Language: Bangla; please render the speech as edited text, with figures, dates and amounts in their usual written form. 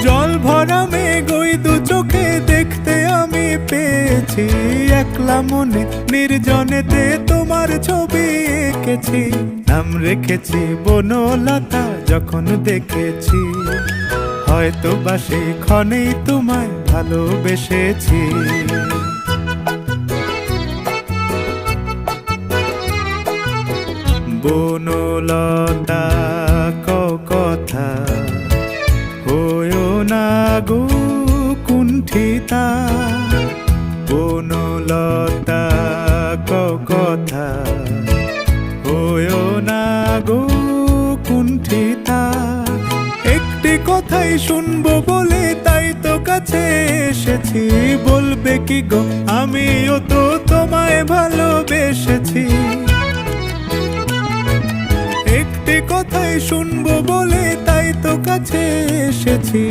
জল ভরা মেঘ ওই দু চোখে দেখতে আমি পেয়েছি, একলা মনে নির্জনেতে তোমার ছবি এঁকেছি। নাম রেখেছি বনলতা যখন দেখেছি, হয়তো বা সেই ক্ষণেই তোমায় ভালোবেসেছি। বনলতা কথা হয়ো না গো কুণ্ঠিতা, বনলতা কথা হয়ো না গো কুণ্ঠিতা। একটি কথাই শুনবো বলে তাই তো কাছে এসেছি, বলবে কি গো আমিও তো তোমায় ভালোবেসেছি। একটি কথাই শুনবো বলে তাই তো কাছে এসেছি,